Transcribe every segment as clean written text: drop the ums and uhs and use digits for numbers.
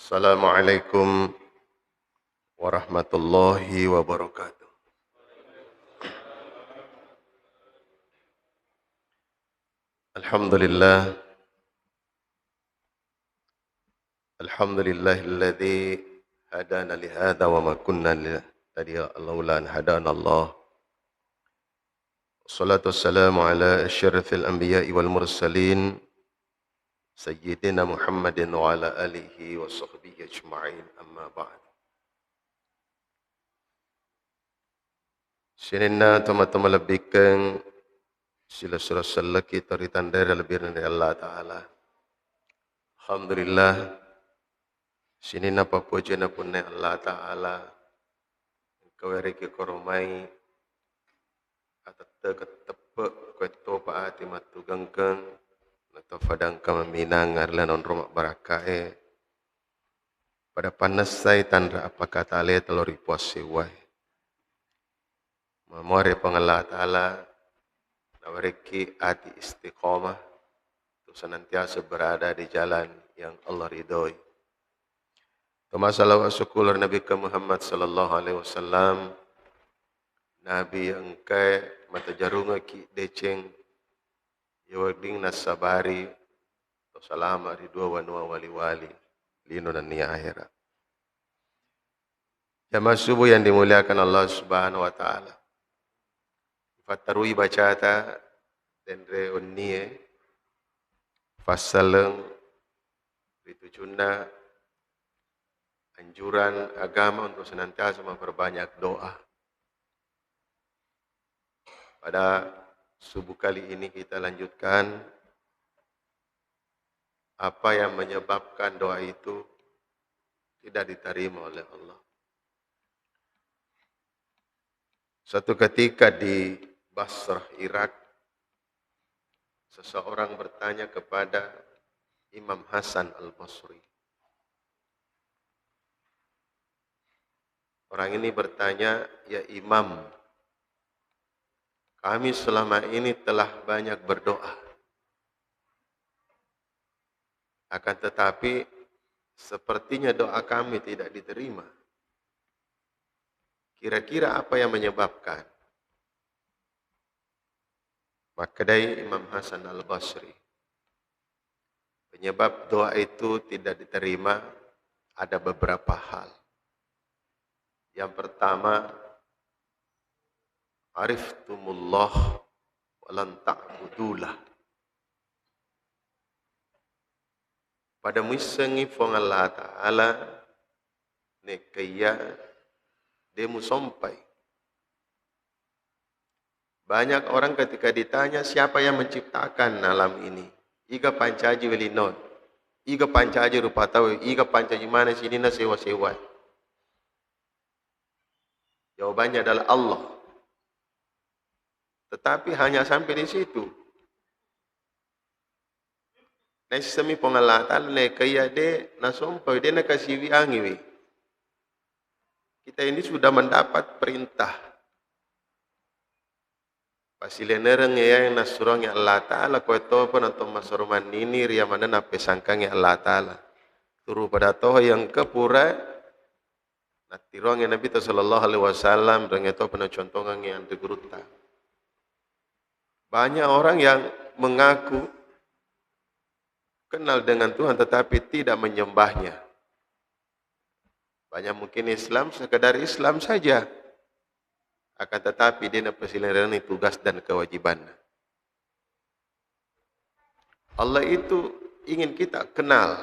Assalamualaikum warahmatullahi wabarakatuh. Alhamdulillah, alhamdulillahilladzi hadana li hadza wa ma kunna linahtadiya laula an hadana Allah. Wassalatu wassalamu ala asyrafil anbiya'i wal mursalin sayyidina Muhammadin wa ala alihi wa sahbihi ajma'in, amma ba'd. Sinina teman-teman lebihkan sila surah salaki taritandara lebih dari Allah Ta'ala. Alhamdulillah, sinina papojana punna Allah Ta'ala kaweriki koromai atatta ketepek kweto paati matu gangkeng atau fadang kamaminang ngarlan on romak barakae pada panasai tandra apa kata ale telori puas sewai mamore pengalah Ta'ala nawariki ati istiqomah untuk senantiasa berada di jalan yang Allah ridhoi. Masalah syukur Nabi Muhammad sallallahu alaihi wasallam, Nabi yang ke mata jarunga ki deceng yawading nasabari to salama ridwa wanwa wali-wali lino dan nia akhirat. Jamaah subuh yang dimuliakan Allah Subhanahu wa taala. Fatarui bacata dendre onnie fasaleng ritujuna anjuran agama untuk senantiasa memperbanyak doa. Pada subuh kali ini kita lanjutkan apa yang menyebabkan doa itu tidak diterima oleh Allah. Suatu ketika di Basrah, Irak, seseorang bertanya kepada Imam Hasan Al-Basri. Orang ini bertanya, "Ya Imam, kami selama ini telah banyak berdoa. Akan tetapi sepertinya doa kami tidak diterima. Kira-kira apa yang menyebabkan?" Maka dari Imam Hasan Al-Basri, penyebab doa itu tidak diterima ada beberapa hal. Yang pertama, ariftumullah walan ta'budulah. Pada misengi fong Allah Ta'ala nekaya demu sompai. Banyak orang ketika ditanya siapa yang menciptakan alam ini, iga pancaji welinon, iga pancaji rupatawi, iga pancaji mana sini na sewa-sewa. Jawabannya adalah Allah. Tetapi hanya sampai di situ. Nasi semi pengalatan ne kaya de nasompai de nakasiwi angiwi. Kita ini sudah mendapat perintah. Pasilenereng ya yang nasurong ya Allah Ta'ala kau itu pun atau masurman ini ria mana nape sangkang ya Allah Ta'ala. Turu pada toh yang kepura natirong ya Nabi sallallahu alaihi wasallam dan itu pun contongan yang diguruta. Banyak orang yang mengaku kenal dengan Tuhan tetapi tidak menyembahnya. Banyak mungkin Islam sekadar Islam saja. Akan tetapi dia persilahkan tugas dan kewajiban. Allah itu ingin kita kenal.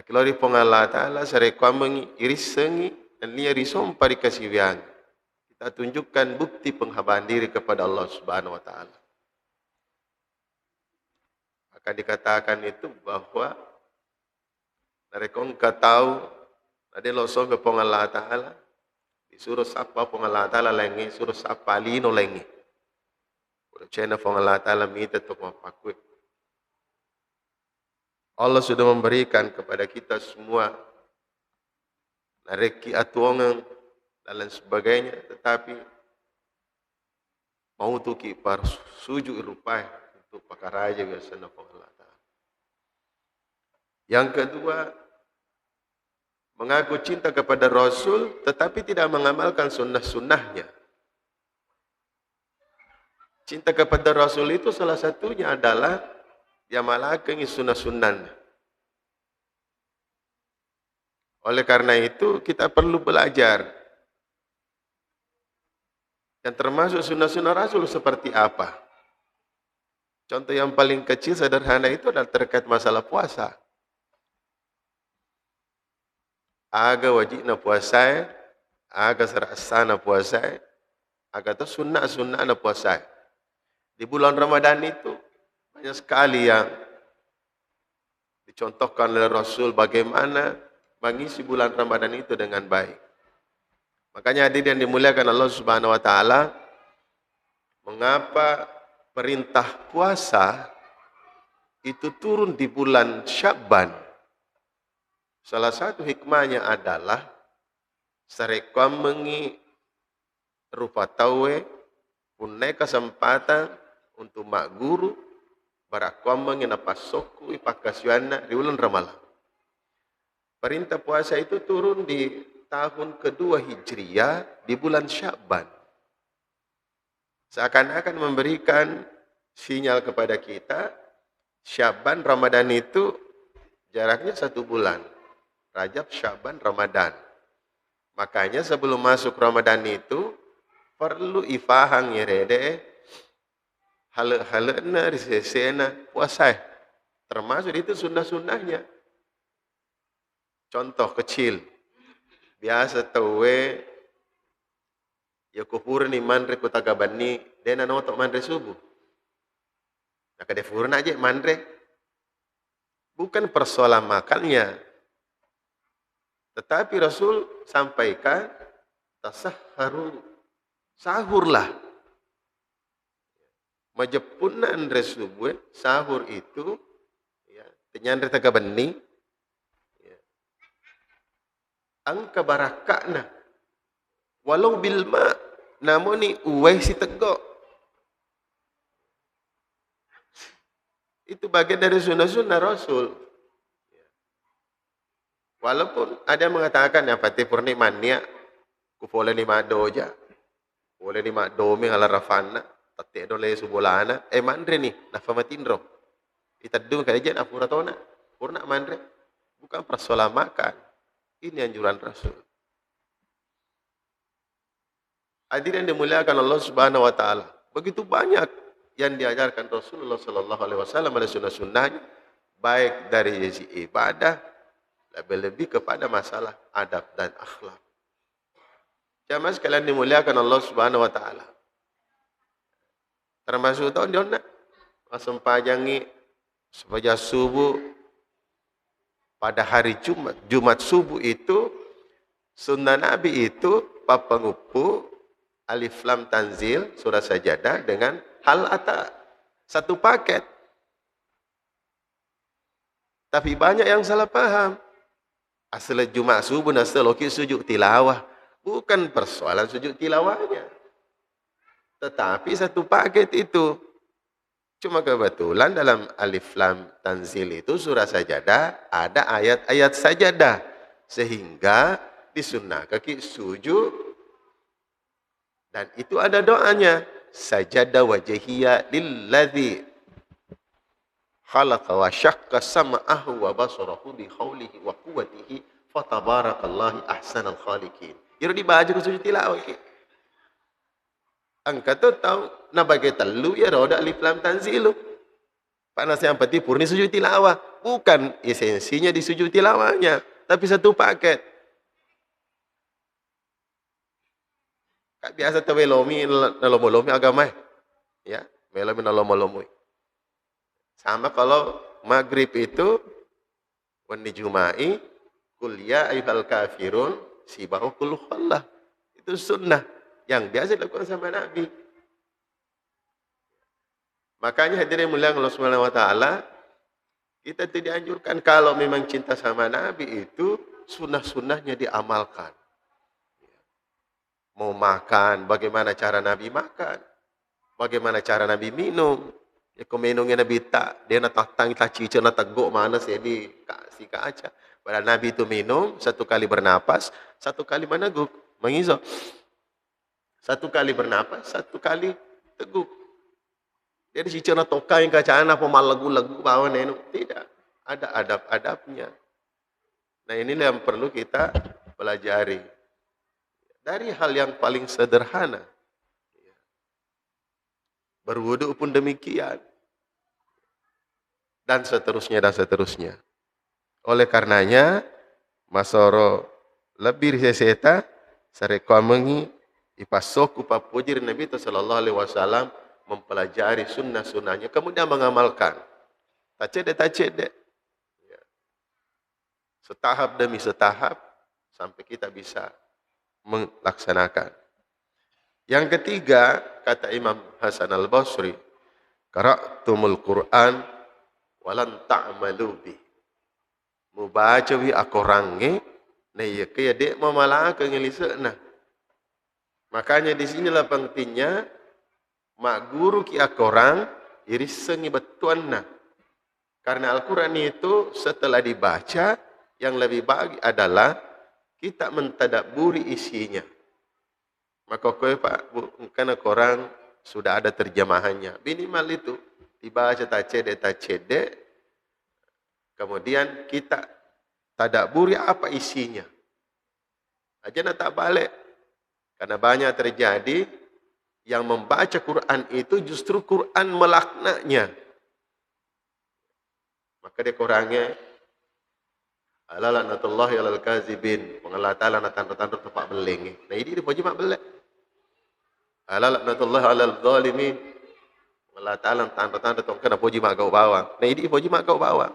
Kalau di pengalah Ta'ala sarekwameng irisengi dan liya risompa dikasiwiang. Kita tunjukkan bukti penghambaan diri kepada Allah Subhanahu wa Ta'ala. Maka dikatakan itu bahwa mereka engkau tahu ada losong ke pengalah Ta'ala disuruh sapa pengalah Ta'ala lengi suruh sapa lino lengi. Kalau cina pengalah Ta'ala minta untuk mapakui. Allah sudah memberikan kepada kita semua nareki atuangan dan lain sebagainya, tetapi mau tuki par sujud rupai untuk pakar aja biasanya Allah Ta'ala. Yang kedua, mengaku cinta kepada Rasul, tetapi tidak mengamalkan sunnah-sunnahnya. Cinta kepada Rasul itu salah satunya adalah diamalkan sunnah-sunnahnya. Oleh karena itu, kita perlu belajar. Dan termasuk sunnah-sunnah Rasul seperti apa? Contoh yang paling kecil sederhana itu adalah terkait masalah puasa. Aga wajibna puasa, aga serasana puasa, aga itu sunnah-sunnah na puasa. Di bulan Ramadan itu banyak sekali yang dicontohkan oleh Rasul bagaimana mengisi bulan Ramadan itu dengan baik. Makanya hadirin yang dimuliakan Allah Subhanahu wa taala, mengapa perintah puasa itu turun di bulan Sya'ban? Salah satu hikmahnya adalah sarekam mengi rupa tawe punai kesempatan untuk mak guru barakwam mengi napasoku ipakasyana di bulan Ramadan. Perintah puasa itu turun di tahun kedua Hijriyah di bulan Sya'ban. Seakan-akan memberikan sinyal kepada kita, Sya'ban Ramadan itu jaraknya 1 bulan. Rajab, Sya'ban, Ramadan. Makanya sebelum masuk Ramadan itu, perlu ifahang yerede, hal-halena, risesena, puasa. Termasuk itu sunnah-sunnahnya. Contoh kecil. Biasa tawe ya kupur ni manre kutagabani dena notok manre subuh. Nak defurna aja manre. Bukan persoalan makannya. Tetapi Rasul sampaikan tasahharu, sahurlah. Majepunan resubuh sahur itu ya tenyanre tagabani angka barakakna walau bilma namun ni uwai si tegok itu bagian dari sunnah-sunnah Rasul. Walaupun ada yang mengatakan yang pati purni mania ku boleh ni madoja boleh ni madomi ala rafana tatte dole subulana mandre ni nafamatindro itadum kajian afuratona purna mandre bukan persoalan makan. Ini anjuran Rasul. Hadirin yang dimuliakan Allah Subhanahu wa taala. Begitu banyak yang diajarkan Rasulullah sallallahu alaihi wasallam ada sunnah-sunnahnya baik dari sisi ibadah lebih-lebih kepada masalah adab dan akhlak. Jamaah sekalian dimuliakan Allah Subhanahu wa taala. Termasuk tahun dia sempajangi supaya subuh pada hari Jumat subuh itu, sunnah Nabi itu, papangupu, alif lam tanzil, surah sajadah dengan hal ata. Satu paket. Tapi banyak yang salah paham. Asal Jumat subuh, asal loki sujud tilawah. Bukan persoalan sujud tilawahnya. Tetapi satu paket itu. Cuma kebetulan dalam alif lam tanzil itu surah sajadah ada ayat-ayat sajadah sehingga disunnah kaki sujud dan itu ada doanya sajada wajhiya lilladzi khalaqa wa syaqqa sam'ahu wa basarahu bi haulihi wa quwwatihi fatabarakallahu ahsanal khaliqin. Jadi dibaca ke sujud tilawah ki. Angka tu tahu na bagai telu ya roda alif lam tanzilu. Panas yang peti purni sujud tilawah. Bukan esensinya di sujud tilawahnya, tapi satu paket. Kak biasa tu melomi nalomi agama ya, melomi nalomi. Sama kalau maghrib itu wani jumai kuliah ayyuhal kafirun sibahu kullu Allah. Itu sunnah yang biasa dilakukan sama Nabi. Makanya hadirin mulia Allah Subhanahu wa taala, kita tidak anjurkan kalau memang cinta sama Nabi itu sunnah-sunnahnya diamalkan. Mau makan, bagaimana cara Nabi makan? Bagaimana cara Nabi minum? Ya minumnya Nabi tak, dia nak tatang tak cica nak teguk mana saya di kasih ke aja. Pada Nabi itu minum, 1 kali bernapas, 1 kali meneguk, mengisap. 1 kali bernapas, 1 kali teguk. Jadi si cina toka yang kacaan apa lagu-lagu bawa nenu. Tidak. Ada adab-adabnya. Nah inilah yang perlu kita pelajari. Dari hal yang paling sederhana. Berwudu pun demikian. Dan seterusnya, dan seterusnya. Oleh karenanya, masoro lebih seseta, sarekomengi, ipasoku papujir Nabi sallallahu alaihi wasallam mempelajari sunnah-sunnahnya, kemudian mengamalkan. Tak cedek. Setahap demi setahap, sampai kita bisa melaksanakan. Yang ketiga, kata Imam Hasan al-Basri, qara'tumul Qur'an walan ta'malu bi. Mubaca wi akorange, na iya kaya dek mamalaka ngelisana. Makanya di sinilah pentingnya mak guru ki akorang irisengi betuanna. Karena Al-Quran itu setelah dibaca, yang lebih baik adalah kita mentadabburi isinya. Maka kowe Pak, karena korang sudah ada terjemahannya. Minimal itu dibaca tak cedek. Kemudian kita tadabburi apa isinya. Aja tak balik. Karena banyak terjadi yang membaca Quran itu justru Quran melaknanya. Maka dia kurangnya ala laknatullahi alal kazibin. Allah Ta'ala na tanda-tanda tepak beling. Nah ini dia puji mak belek. Ala laknatullahi alal zalimin. Allah Ta'ala tanda-tanda tongkana puji mak kau bawa. Nah ini puji mak kau bawa.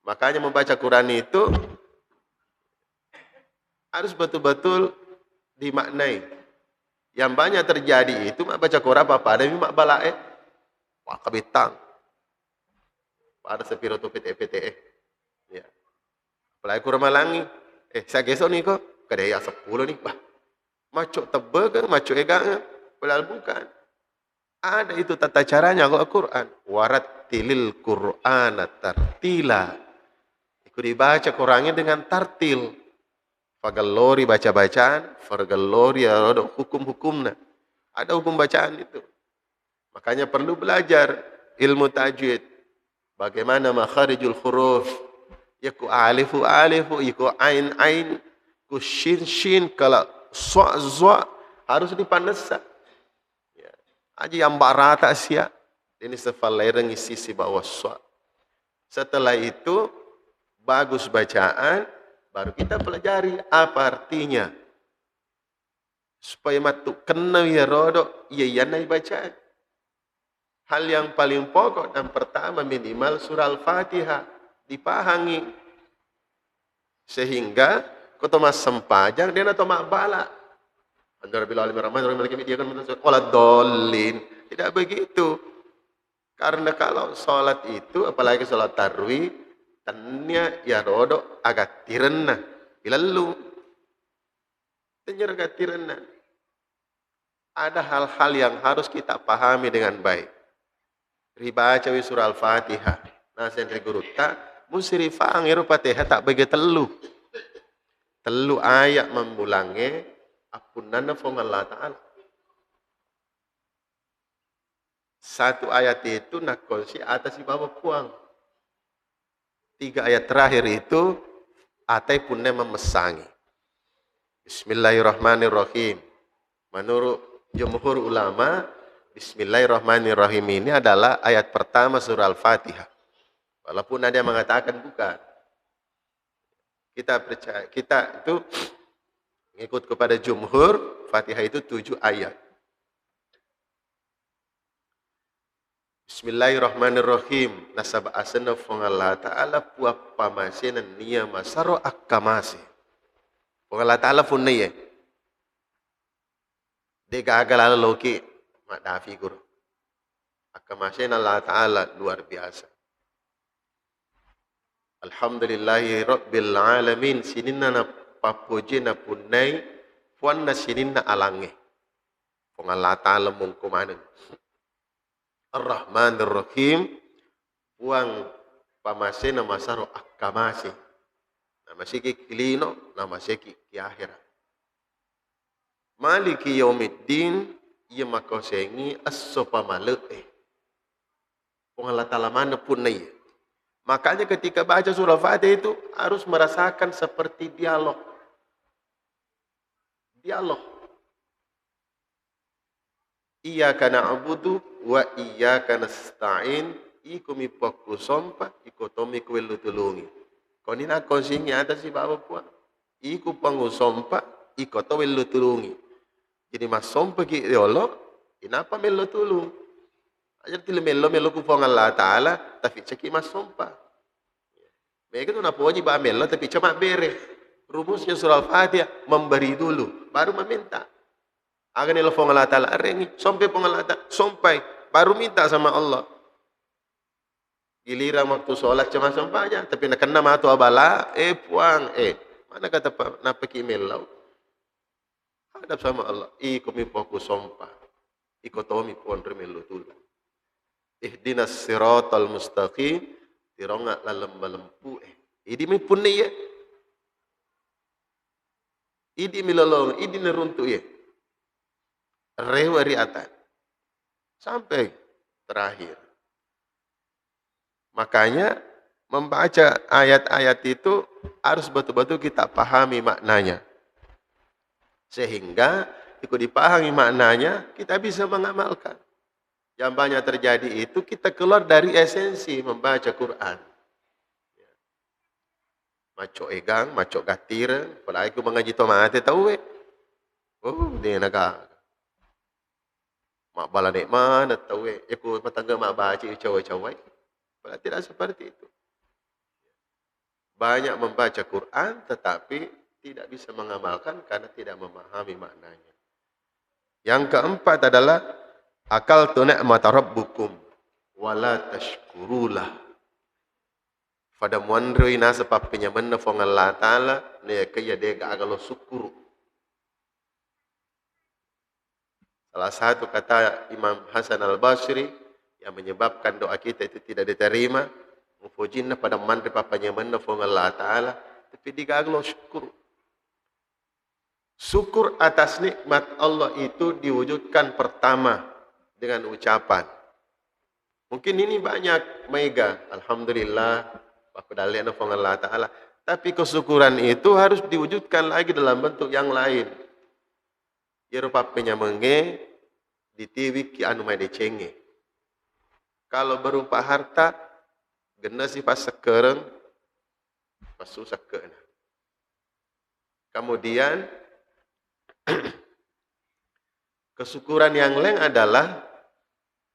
Makanya membaca Quran itu harus betul-betul dimaknai. Yang banyak terjadi itu mak baca Quran apa ada mak balae. Wah kabitang. Pada sepiro tu PTE. Ya. Apalagi Quran malangi. Saya gesok ni kok. Kadaya 10 ni. Wah. Macuk tebal ke? Macuk egang? Padahal bukan. Ada itu tata caranya kalau Quran. Warattilil Qur'ana tartila. Ikut dibaca Qurannya dengan tartil. Fagalori baca-bacaan. Fagalori ada hukum-hukumnya. Ada hukum bacaan itu. Makanya perlu belajar ilmu tajwid. Bagaimana makharijul huruf. Yaku alifu, yaku ain, ku shin, kalau zwa, harus dipandasa. Ya. Aja yang rata sia. Ini sefalerengi sisi bawah zwa. Setelah itu, bagus bacaan, baru kita pelajari apa artinya. Supaya matuk kena ya rodok, iya naik bacaan. Hal yang paling pokok dan pertama minimal surah Al-Fatihah dipahami. Sehingga kau mas sempajang dia atau mak bala. Antara bila alim rahman orang mereka dia kan menurut dolin. Tidak begitu. Karena kalau sholat itu apalagi sholat tarwih tanya ya rodok agak tirena. Bila lu tanya agak tirena. Ada hal-hal yang harus kita pahami dengan baik. Ribaca wi surah Al-Fatihah. Nah, sendiri guru tak musyrifang iru Fatihah tak bagi telu. Telu ayat membulangi apunana fong Allah Ta'ala. Satu ayat itu nak konsi atas si bawah puang. 3 ayat terakhir itu atai punnya memesangi. Bismillahirrahmanirrahim. Menurut jumhur ulama, Bismillahirrahmanirrahim ini adalah ayat pertama surah Al-Fatihah. Walaupun ada yang mengatakan bukan. Kita percaya, kita itu mengikut kepada jumhur, Fatihah itu 7 ayat. Bismillahirrahmanirrahim. Nasab asana fong Allah Ta'ala puap pamasena niya masaro akkamasi. Fong Allah Ta'ala fun niya. Dega agala loki. Mak dah figur. Akamasya Allah Ta'ala luar biasa. Alhamdulillahi Rabbil Alamin. Sininna na papuji na punai. Puan na sininna alangi. Pung Allah Ta'ala mungkumanan. Ar-Rahman Ar-Rahim. Puang pamasya na masaro akamasi. Nama siki kilino, nama siki ki akhirat. Maliki yaumiddin, ia makosengi as-sopa malek. Allah Ta'ala mana pun na ia. Makanya ketika baca surah Fatihah itu harus merasakan seperti dialog. Dialog. Iyyaka na'budu wa iyyaka nasta'in. Iku mi pokku sompa, iku tomi kuwelu tulungi. Koni na konsingi atas si bapa puan. Iku pangu sompa, iku to welu tulungi. Jadi mas sompa ki Allah, inapa melo tulung? Ajar tilo melo ku pong Allah Ta'ala, tapi ceki mas sompa. Mereka tu nak puji ba melo, tapi cuma bere. Rumusnya surah Al-Fatihah, memberi dulu, baru meminta. Agar ni lofong Allah Ta'ala, arengi, sompai pong Allah Ta'ala, sompai, baru minta sama Allah. Giliran waktu sholat cuma sompai aja, tapi nak kena matu abala, puang, mana kata nak pergi melau? Hadap sama Allah, iko mi poku sompa, iko tomi puan remelu dulu. Ihdinas siratal mustaqim, tironga lalembalempu, idi mi punni ya. Idi mi lolong, idi neruntu ya. Rewari atas. Sampai terakhir. Makanya membaca ayat-ayat itu harus betul-betul kita pahami maknanya. Sehingga ikut dipahami maknanya, kita bisa mengamalkan. Yang banyak terjadi itu kita keluar dari esensi membaca Quran. Macok egang, macok gatir, apalagi aku mengaji tomate tahu oh, dia naga. Mak bala nek mana tahu aku petangga mak baca cawai-cawai. Tidak seperti itu. Banyak membaca Quran tetapi tidak bisa mengamalkan karena tidak memahami maknanya. Yang keempat adalah akal tu ni'mata rabbukum wala tashkurulah. Pada muandroi nasa papinya menna fong Allah Ta'ala ne kaya dega agalo syukur. Salah satu kata Imam Hasan Al-Basri yang menyebabkan doa kita itu tidak diterima, mufujinna pada mandri papanya menna fong Allah Ta'ala, tapi digaglo syukur. Syukur atas nikmat Allah itu diwujudkan pertama dengan ucapan. Mungkin ini banyak mega, alhamdulillah, aku dalian fong Allah Ta'ala. Tapi kesyukuran itu harus diwujudkan lagi dalam bentuk yang lain. Ya papanya menge, ditiwik ki anu mai decenge. Kalau berupa harta, genasi pas sekereng, pas susah kena. Kemudian, kesyukuran yang lain adalah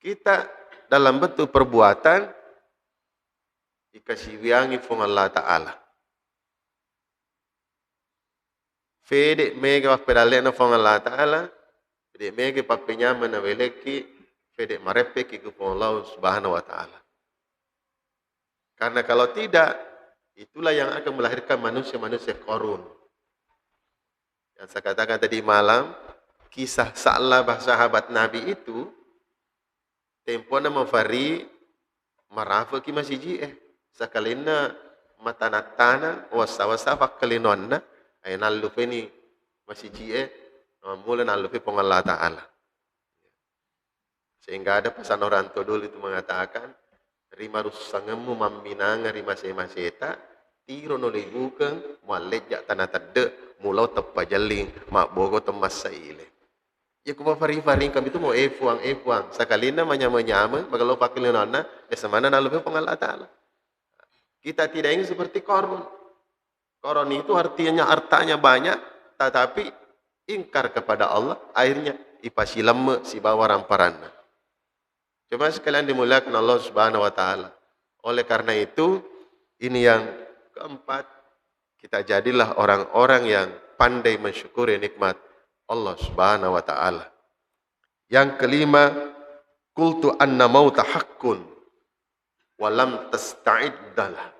kita dalam bentuk perbuatan dikasih wiangi fong Allah Ta'ala. Fede mega pedalena fong Allah Ta'ala, fede mega papinya menaweleki, fede marepeki ke Allah Subhanahu wa Ta'ala. Karena kalau tidak, itulah yang akan melahirkan manusia-manusia korun. Yang saya katakan tadi malam, kisah Sa'labah sahabat Nabi itu, tempona mafari marafa ki masiji sakalina matanatana wasa-wasa fakalinonna ay nalupe ni masiji mula nalupe pong Allah Ta'ala. Sehingga ada pesan orang tua dulu itu mengatakan, rima rusangemu maminang rima semaseta, tiro nolai bukeng, mualejak tanah tede, mulau tepajaling, mak bogo temas saile. Ya kuma faring kami itu mau efuang. Sakalina menyama, magalau pakai lenona, semana nalupe pong Allah Ta'ala. Kita tidak ingin seperti korun. Korun itu hartanya banyak, tetapi ingkar kepada Allah, akhirnya ipasi lemme si bawa ramparanna. Cuma sekalian dimuliakan Allah Subhanahu wa Ta'ala. Oleh karena itu, ini yang keempat, kita jadilah orang-orang yang pandai mensyukuri nikmat Allah Subhanahu wa Ta'ala. Yang kelima, qultu anna mauta haqqun wa lam tasta'iddalah.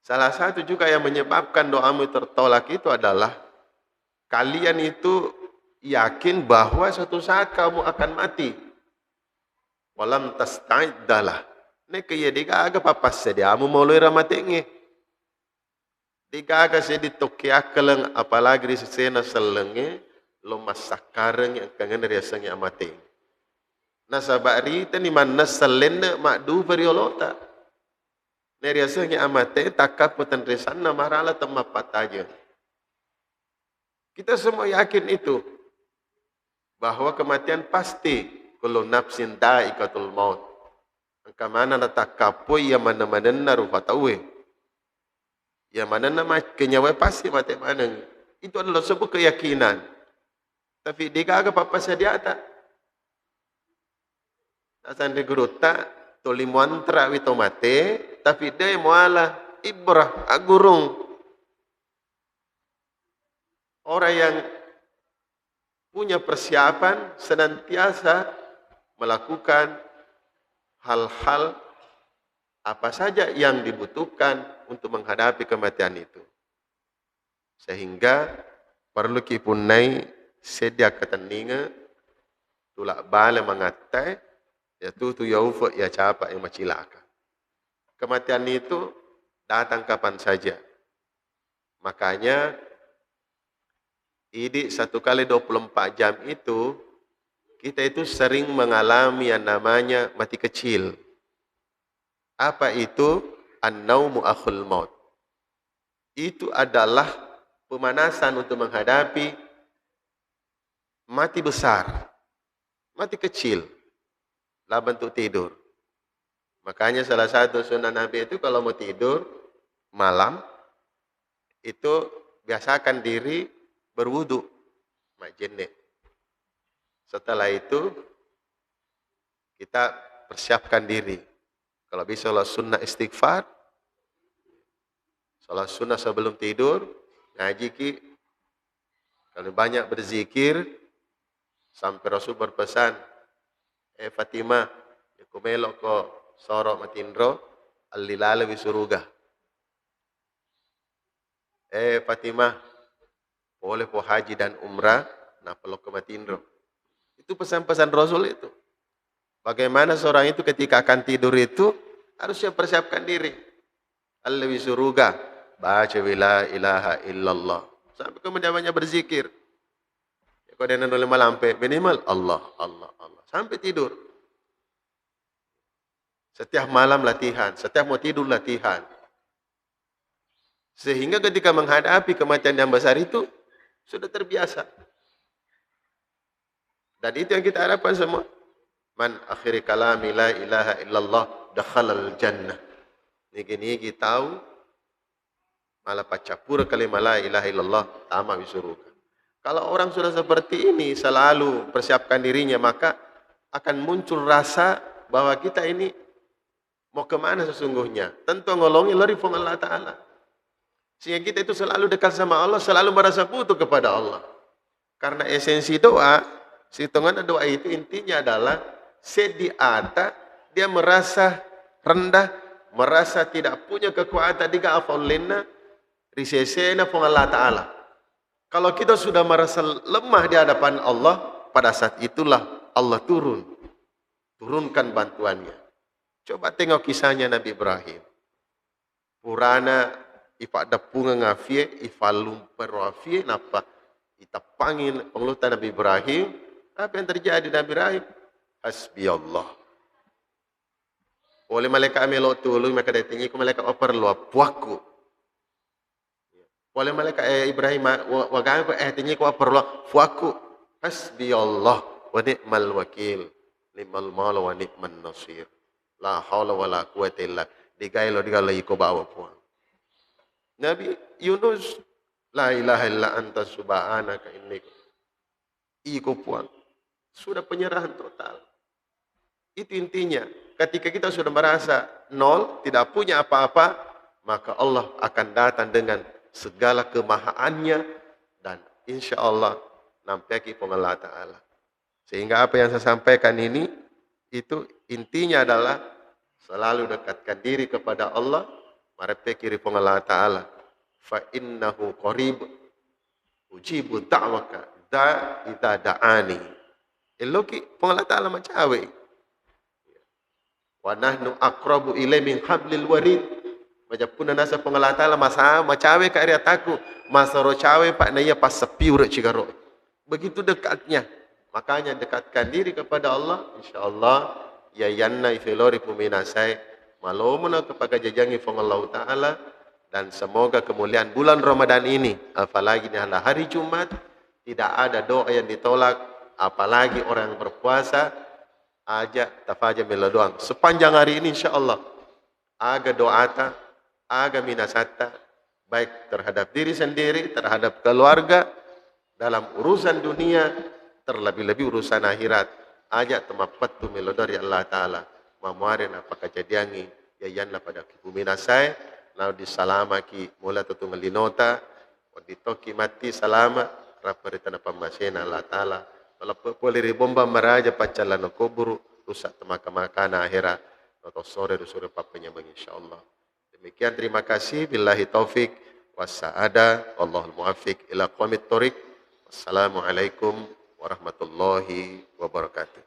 Salah satu juga yang menyebabkan doamu tertolak itu adalah kalian itu yakin bahwa suatu saat kamu akan mati. Walam tasta'iddalah. Nek kaya diga aga papas sediamu mulai ramatenge. Digaga se ditokiakeleng apalagi di sesena selenge lo masakareng yang kangen riaseng yang mati. Nasabari tani manna selenne makdu periolota. Neriaseng yang amate takap putan resan namarala temapat aja. Kita semua yakin itu bahwa kematian pasti kullu nafsin dha'iqatul maut. Angka mana natakapo ya mana-mana rufatawe. Ya mana nama kenyawa pasti mati mana. Itu adalah sebuah keyakinan. Tapi dia kagak apa sediata. Asan regrutta toli mantra wito mate tapi dia muala ibrah agurung. Orang yang punya persiapan senantiasa melakukan hal-hal apa saja yang dibutuhkan untuk menghadapi kematian itu. Sehingga perlu kipunai sedia keteninga tulak bale mengatai ya tutu ya ufa ya capa yang macilaka. Kematian itu datang kapan saja. Makanya ini 1 kali 24 jam itu kita itu sering mengalami yang namanya mati kecil. Apa itu? An-naumu akhul maut. Itu adalah pemanasan untuk menghadapi mati besar, mati kecil, lah bentuk tidur. Makanya salah satu sunnah Nabi itu kalau mau tidur malam, itu biasakan diri berwudu, majenne. Setelah itu kita persiapkan diri. Kalau bisa sholat sunnah istighfar, sholat sunnah sebelum tidur, ngaji ki. Kalau banyak berzikir, sampai Rasul berpesan, Fatimah, aku melok ko sorok matindro, alilala wisuruga. Fatimah, boleh po haji dan umrah, nah pelok ke matindro. Itu pesan-pesan Rasul itu. Bagaimana seorang itu ketika akan tidur itu harusnya persiapkan diri. Allawi suruga, baca la ilaha illallah. Sampai kemudian banyak berzikir. Ya, kalau dia noleh malampe, minimal Allah, Allah, Allah. Sampai tidur. Setiap malam latihan, setiap mau tidur latihan. Sehingga ketika menghadapi kematian yang besar itu, sudah terbiasa. Dan itu yang kita harapkan semua. Man akhiri kalami la ilaha illallah dakhalal jannah. Niki tahu malah pacapura kalimat la ilaha illallah tama wisuruka. Kalau orang sudah seperti ini selalu persiapkan dirinya, maka akan muncul rasa bahwa kita ini mau kemana sesungguhnya. Tentu ngolongi lari fung Allah Ta'ala. Sehingga kita itu selalu dekat sama Allah, selalu merasa butuh kepada Allah. Karena esensi doa, hitungan doa itu intinya adalah sediata dia merasa rendah, merasa tidak punya kekuatan diga afaulina risesena fung Allah Ta'ala. Kalau kita sudah merasa lemah di hadapan Allah, pada saat itulah Allah turunkan bantuannya. Coba tengok kisahnya Nabi Ibrahim. Purana ifa dapunga ngafie, ifa lumper wafie, napa itapangin penglutan Nabi Ibrahim. Apa yang terjadi Nabi Ibrahim? Hasbi Allah. Oleh malaikat melok tulu, mereka datangi ke malaikat perlu puaku. Oleh malaikat Ibrahim wagang ko tinggi ko perlu puaku. Hasbi Allah wa ni'mal wakil. Ni'mal mal wa ni'man nasir. La haula wala quwata illa digailo iko bawa puang. Nabi Yunus la ilaha illa anta subhanaka inni iko puang. Sudah penyerahan total. Itu intinya. Ketika kita sudah merasa nol, tidak punya apa-apa, maka Allah akan datang dengan segala kemahaannya dan insya Allah nampaki Allah Ta'ala. Sehingga apa yang saya sampaikan ini, itu intinya adalah selalu dekatkan diri kepada Allah, marepeki Allah Ta'ala. Fa innahu qarib ujibu da'waka idza da'ani. Eloki Allah Ta'ala macawe. Wa nahnu aqrabu ilai min hablil warid. Macam pun nasa pengalah ta'ala masa macawe ka area taku. Masa ro cawe pak naya pas sepi urut cigaro. Begitu dekatnya. Makanya dekatkan diri kepada Allah. InsyaAllah. Ya yanna ifilori puminasai. Malomuna kepada jajangi Allah ta'ala. Dan semoga kemuliaan bulan Ramadan ini. Apalagi di hari Jumat. Tidak ada doa yang ditolak. Apalagi orang yang berpuasa. Ajak tafaja mila doang. Sepanjang hari ini insyaAllah. Aga doata. Aga minasata, baik terhadap diri sendiri, terhadap keluarga, dalam urusan dunia, terlebih-lebih urusan akhirat. Ajak temapat tu melodori Allah Ta'ala. Mamuarin apa kejadiangi, yayanlah pada kipu minasai, lalu disalama ki mula tutu ngelinota, ditoki mati salama, raparita na pamasena Allah Ta'ala. Kalau boleh ribomba meraja pacalan kubur, rusak temaka-makana akhirat, atau sore papanya insyaAllah. Demikian terima kasih. Billahi taufik wassa'ada. Wallahul muwaffiq ila aqwamit thoriq. Wassalamualaikum warahmatullahi wabarakatuh.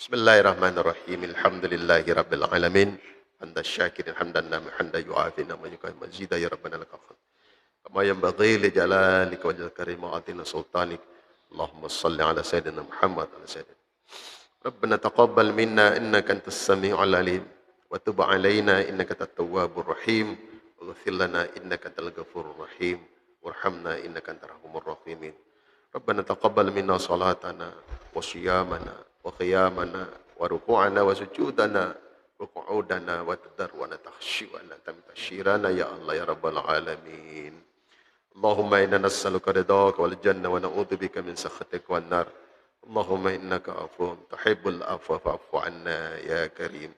Bismillahirrahmanirrahim. Alhamdulillahi rabbil alamin. Hamdan syakirin hamdan nami hamdan yu'afina wa yukai mazida ya rabbana lakal hamd. Kama yanbaghi li jalalika wa jalal karim wa atina sultanik. Allahumma salli ala sayyidina Muhammad ala sayyidina. ربنا تقبل منا إنك أنت السميع العليم وتب علينا إنك أنت التواب الرحيم واغفر لنا إنك أنت الغفور الرحيم وارحمنا إنك أنت أرحم الراحمين ربنا تقبل منا صلاتنا وصيامنا وقيامنا وركوعنا وسجودنا وقعودنا وتضرعنا تخشعنا تمتشيرنا يا الله يا رب العالمين اللهم إنا نسألك رضاك والجنة ونعوذ بك من سخطك والنار اللهم إنك عفو تحب العفو فاعف عنا يا كريم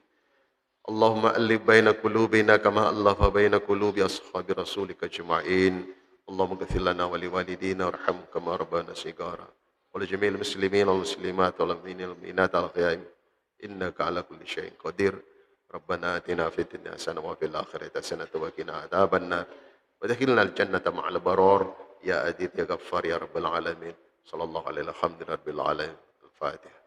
اللهم ألف بين قلوبنا كما ألف بين قلوب أصحاب رسولك أجمعين اللهم اغفر لنا ولوالدينا وارحمهم كما ربنا صغارا ولجميع المسلمين والمسلمات والمؤمنات الأحياء إنك على كل شيء قدير ربنا آتنا في الدنيا حسنة وفي الآخرة حسنة وقنا عذاب النار ودخلنا الجنة مع الأبرار يا عزيز يا غفار يا رب العالمين صلى الله عليه الحمد لله رب العالمين الفاتحة